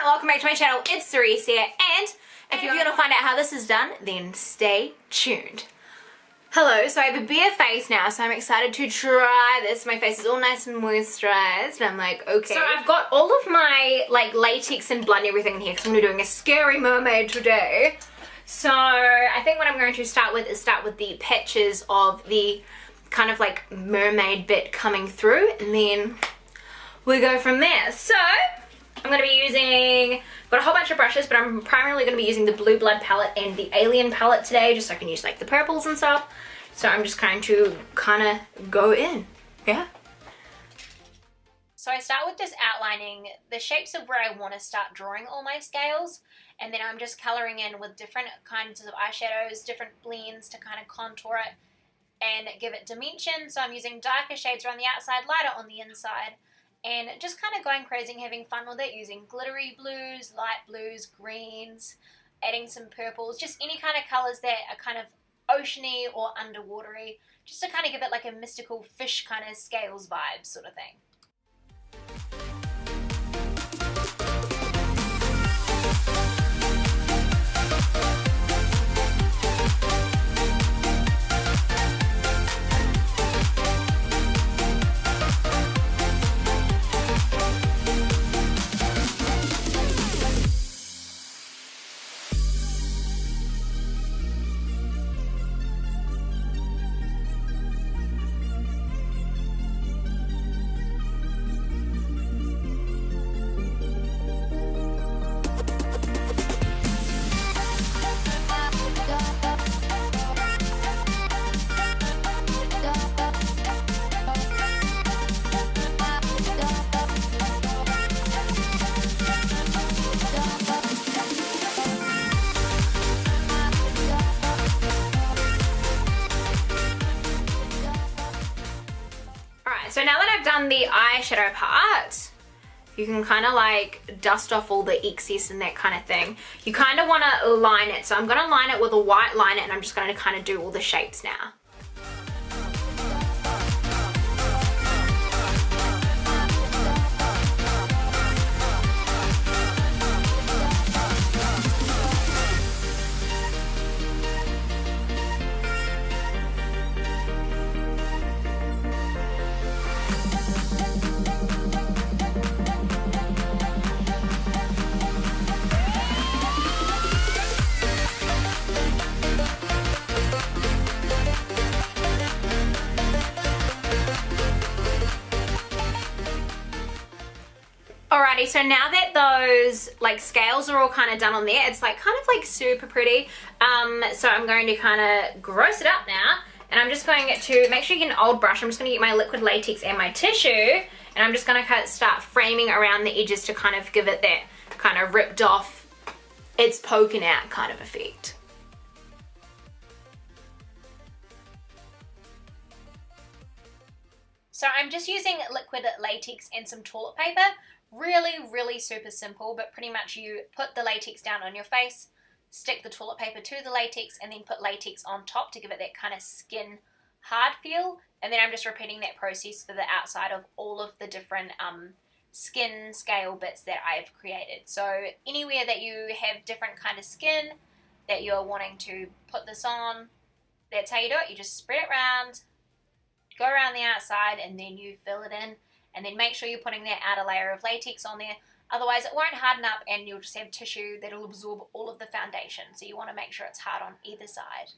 welcome back to my channel. It's Cerise here, and if you want to find out how this is done, then stay tuned. Hello, so I have a bare face now, so I'm excited to try this. My face is all nice and moisturized, and I'm like, okay. So I've got all of my like latex and blood and everything in here because I'm going to be doing a scary mermaid today. So I think what I'm going to start with is start with the patches of the kind of like mermaid bit coming through, and then we go from there. So I'm going to be using, got a whole bunch of brushes, but I'm primarily going to be using the Blue Blood palette and the Alien palette today, just so I can use like the purples and stuff. So I'm just going to kind of go in, yeah. So I start with just outlining the shapes of where I want to start drawing all my scales, and then I'm just colouring in with different kinds of eyeshadows, different blends to kind of contour it and give it dimension. So I'm using darker shades around the outside, lighter on the inside, and just kind of going crazy and having fun with it, using glittery blues, light blues, greens, adding some purples, just any kind of colours that are kind of oceany or underwatery, just to kind of give it like a mystical fish kind of scales vibe sort of thing. So now that I've done the eyeshadow part, you can kind of like dust off all the excess and that kind of thing. You kind of want to line it. So I'm going to line it with a white liner, and I'm just going to kind of do all the shapes now. Alrighty, so now that those like scales are all kind of done on there, it's like kind of like super pretty. So I'm going to kind of gross it up now, and I'm just going to make sure you get an old brush. I'm just going to get my liquid latex and my tissue, and I'm just going to kind of start framing around the edges to kind of give it that kind of ripped off, it's poking out kind of effect. So I'm just using liquid latex and some toilet paper. Really super simple, but pretty much you put the latex down on your face, stick the toilet paper to the latex, and then put latex on top to give it that kind of skin hard feel. And then I'm just repeating that process for the outside of all of the different skin scale bits that I've created. So anywhere that you have different kind of skin that you're wanting to put this on, that's how you do it. You just spread it around, go around the outside, and then you fill it in. And then make sure you're putting that outer layer of latex on there. Otherwise it won't harden up, and you'll just have tissue that'll absorb all of the foundation. So you want to make sure it's hard on either side.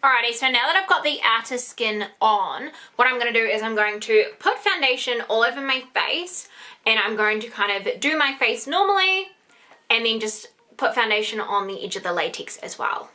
Alrighty, so now that I've got the outer skin on, what I'm going to do is I'm going to put foundation all over my face, and I'm going to kind of do my face normally, and then just put foundation on the edge of the latex as well.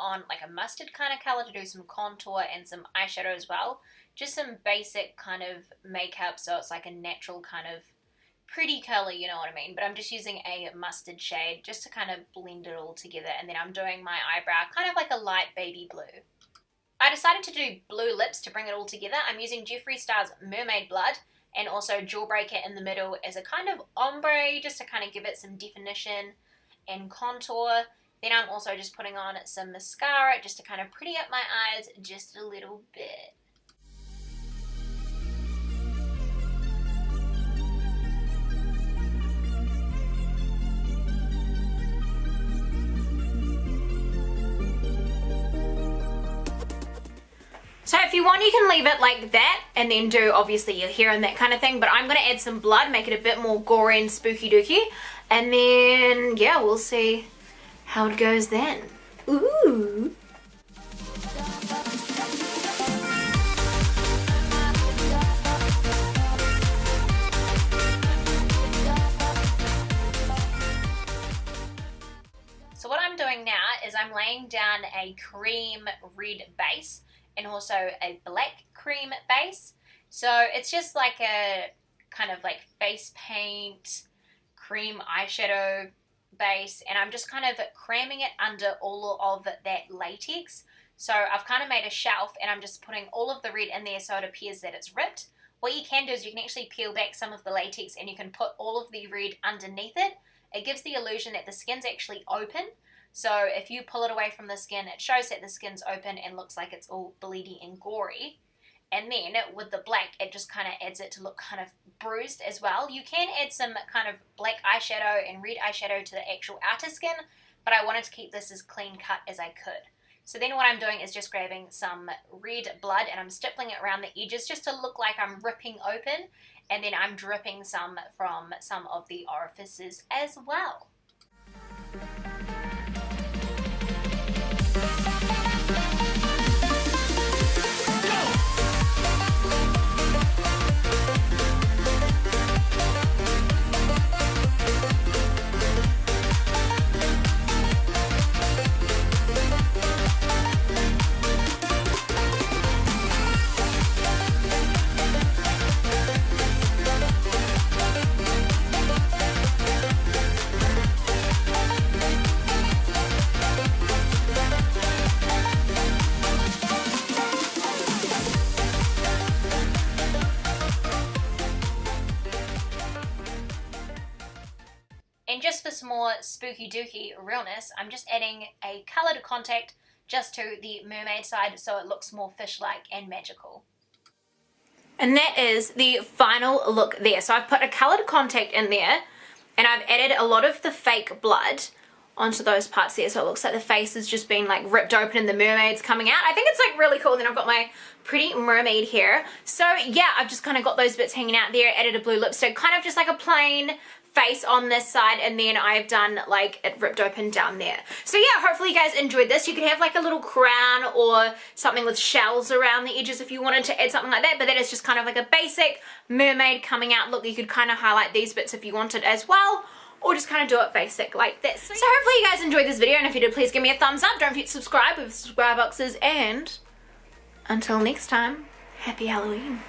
on like a mustard kind of color to do some contour and some eyeshadow as well. Just some basic kind of makeup, so it's like a natural kind of pretty color, you know what I mean? But I'm just using a mustard shade just to kind of blend it all together, and then I'm doing my eyebrow kind of like a light baby blue. I decided to do blue lips to bring it all together. I'm using Jeffree Star's Mermaid Blood and also Jawbreaker in the middle as a kind of ombre, just to kind of give it some definition and contour. Then I'm also just putting on some mascara just to kind of pretty up my eyes just a little bit. So if you want, you can leave it like that and then do obviously your hair and that kind of thing, but I'm going to add some blood, make it a bit more gory and spooky dooky, and then yeah, we'll see how it goes then. Ooh. So what I'm doing now is I'm laying down a cream red base and also a black cream base. So it's just like a kind of like face paint, cream eyeshadow base, and I'm just kind of cramming it under all of that latex. So I've kind of made a shelf and I'm just putting all of the red in there so it appears that it's ripped. What you can do is you can actually peel back some of the latex and you can put all of the red underneath it. It gives the illusion that the skin's actually open. So if you pull it away from the skin, it shows that the skin's open and looks like it's all bleedy and gory. And then with the black, it just kind of adds it to look kind of bruised as well. You can add some kind of black eyeshadow and red eyeshadow to the actual outer skin, but I wanted to keep this as clean cut as I could. So then what I'm doing is just grabbing some red blood and I'm stippling it around the edges just to look like I'm ripping open, and then I'm dripping some from some of the orifices as well. And just for some more spooky dooky realness, I'm just adding a colour to contact just to the mermaid side so it looks more fish-like and magical. And that is the final look there. So I've put a coloured contact in there and I've added a lot of the fake blood onto those parts there, so it looks like the face has just been like ripped open and the mermaid's coming out. I think it's like really cool. And then I've got my pretty mermaid hair. So yeah, I've just kind of got those bits hanging out there, added a blue lipstick, kind of just like a plain face on this side, and then I've done like it ripped open down there. So yeah, hopefully you guys enjoyed this. You could have like a little crown or something with shells around the edges if you wanted to add something like that, but that is just kind of like a basic mermaid coming out look. You could kind of highlight these bits if you wanted as well, or just kind of do it basic like this. So hopefully you guys enjoyed this video, and if you did, please give me a thumbs up. Don't forget to subscribe with subscribe boxes, and until next time, happy Halloween.